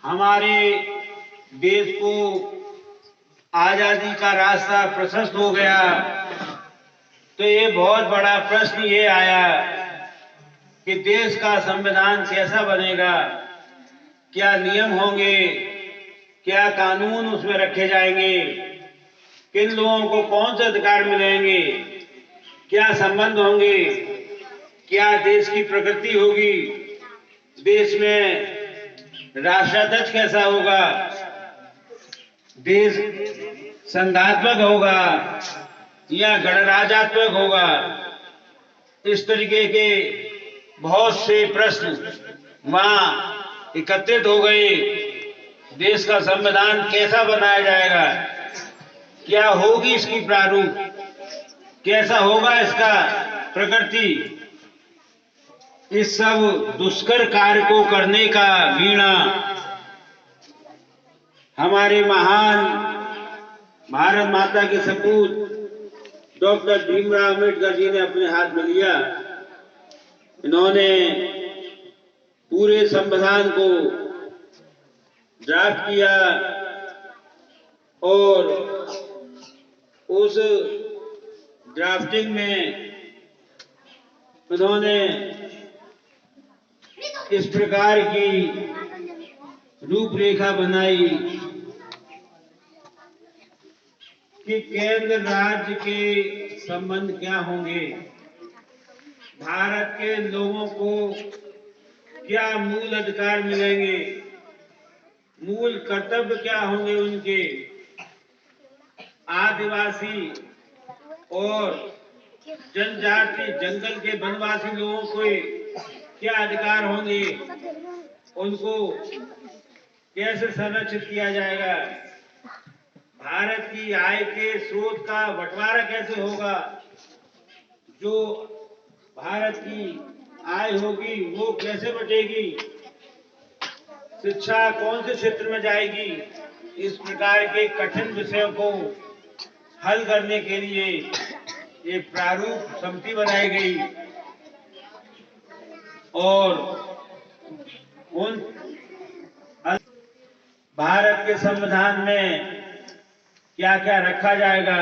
हमारे देश को आजादी का रास्ता प्रशस्त हो गया, तो ये बहुत बड़ा प्रश्न ये आया कि देश का संविधान कैसा बनेगा, क्या नियम होंगे, क्या कानून उसमें रखे जाएंगे, किन लोगों को कौन से अधिकार मिलेंगे, क्या संबंध होंगे, क्या देश की प्रकृति होगी, देश में राष्ट्राध्यक्ष कैसा होगा, देश संघात्मक होगा या गणराज्यात्मक होगा। इस तरीके के बहुत से प्रश्न वहां एकत्रित हो गए। देश का संविधान कैसा बनाया जाएगा, क्या होगी इसकी प्रारूप, कैसा होगा इसका प्रकृति। इस सब दुष्कर कार्य को करने का वीणा हमारे महान भारत माता के सपूत डॉक्टर भीमराव अम्बेडकर जी ने अपने हाथ में लिया। इन्होंने पूरे संविधान को ड्राफ्ट किया और उस ड्राफ्टिंग में उन्होंने इस प्रकार की रूपरेखा बनाई कि केंद्र राज्य के संबंध क्या होंगे, भारत के लोगों को क्या मूल अधिकार मिलेंगे, मूल कर्तव्य क्या होंगे उनके, आदिवासी और जनजाति जंगल के वनवासी लोगों को क्या अधिकार होंगे, उनको कैसे संरक्षित किया जाएगा, भारत की आय के स्रोत का बंटवारा कैसे होगा, जो भारत की आय होगी वो कैसे बटेगी, शिक्षा कौन से क्षेत्र में जाएगी। इस प्रकार के कठिन विषयों को हल करने के लिए एक प्रारूप समिति बनाई गई और उन भारत के संविधान में क्या क्या रखा जाएगा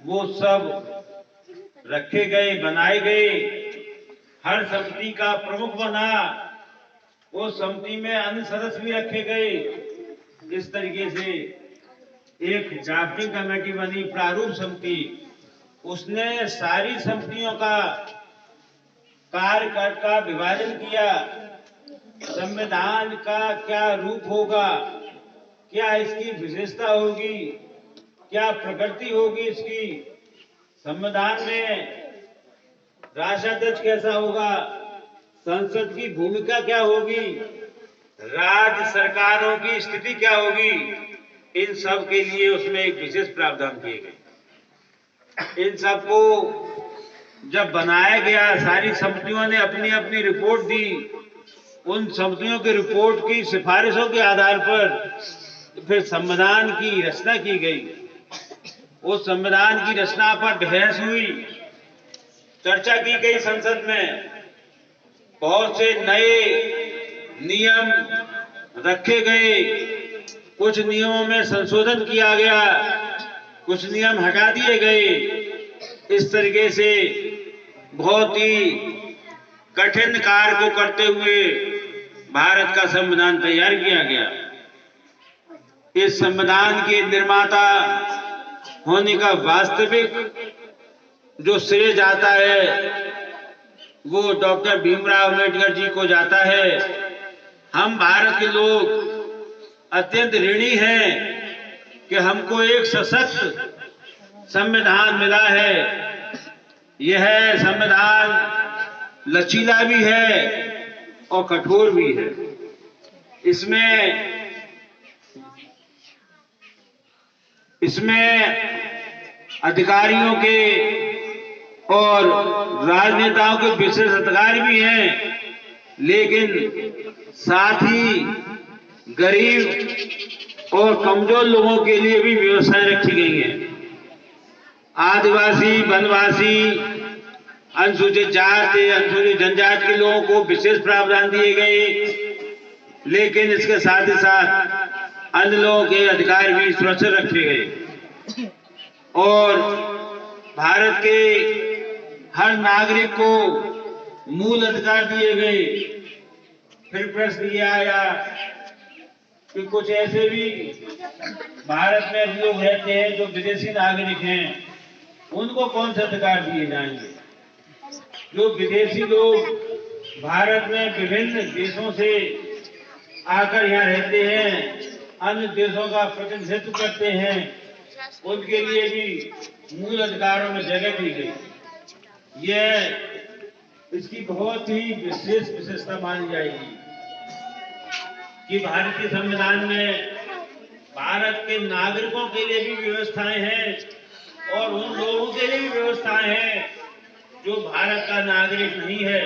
वो सब रखे गए, बनाए गए। हर समिति का प्रमुख बना, वो समिति में अन्य सदस्य भी रखे गए। इस तरीके से एक ड्राफ्टिंग कमेटी बनी, प्रारूप समिति। उसने सारी समितियों का कार्य का विभाजन किया। संविधान का क्या रूप होगा, क्या इसकी विशेषता होगी, क्या प्रकृति होगी इसकी, संविधान में राष्ट्राध्यक्ष कैसा होगा, संसद की भूमिका क्या होगी, राज्य सरकारों की स्थिति क्या होगी, इन सब के लिए उसमें एक विशेष प्रावधान किए गए। इन सब को जब बनाया गया, सारी समितियों ने अपनी अपनी रिपोर्ट दी। उन समितियों की रिपोर्ट की सिफारिशों के आधार पर फिर संविधान की रचना की गई। उस संविधान की रचना पर बहस हुई, चर्चा की गई संसद में। बहुत से नए नियम रखे गए, कुछ नियमों में संशोधन किया गया, कुछ नियम हटा दिए गए। इस तरीके से बहुत ही कठिन कार्य को करते हुए भारत का संविधान तैयार किया गया। इस संविधान के निर्माता होने का वास्तविक जो श्रेय जाता है वो डॉक्टर भीमराव अम्बेडकर जी को जाता है। हम भारत के लोग अत्यंत ऋणी हैं कि हमको एक सशक्त संविधान मिला है। यह संविधान लचीला भी है और कठोर भी है। इसमें अधिकारियों के और राजनेताओं के विशेष अधिकार भी हैं, लेकिन साथ ही गरीब और कमजोर लोगों के लिए भी व्यवस्थाएं रखी गई हैं। आदिवासी, वनवासी, अनुसूचित जाति, अनुसूचित जनजाति के लोगों को विशेष प्रावधान दिए गए। लेकिन इसके साथ ही साथ अन्य लोगों के अधिकार भी सुरक्षित रखे गए और भारत के हर नागरिक को मूल अधिकार दिए गए। फिर प्रश्न ये आया कि कुछ ऐसे भी भारत में लोग रहते हैं जो विदेशी नागरिक हैं, उनको कौन से अधिकार दिए जाएंगे? जो विदेशी लोग भारत में विभिन्न देशों से आकर यहाँ रहते हैं, अन्य देशों का प्रतिनिधित्व करते हैं, उनके लिए भी मूल अधिकारों में जगह दी गई। यह इसकी बहुत ही विशेष विशेषता मानी जाएगी कि भारतीय संविधान में भारत के नागरिकों के लिए भी व्यवस्थाएं हैं और उन लोगों के लिए भी व्यवस्थाएं हैं जो भारत का नागरिक नहीं है।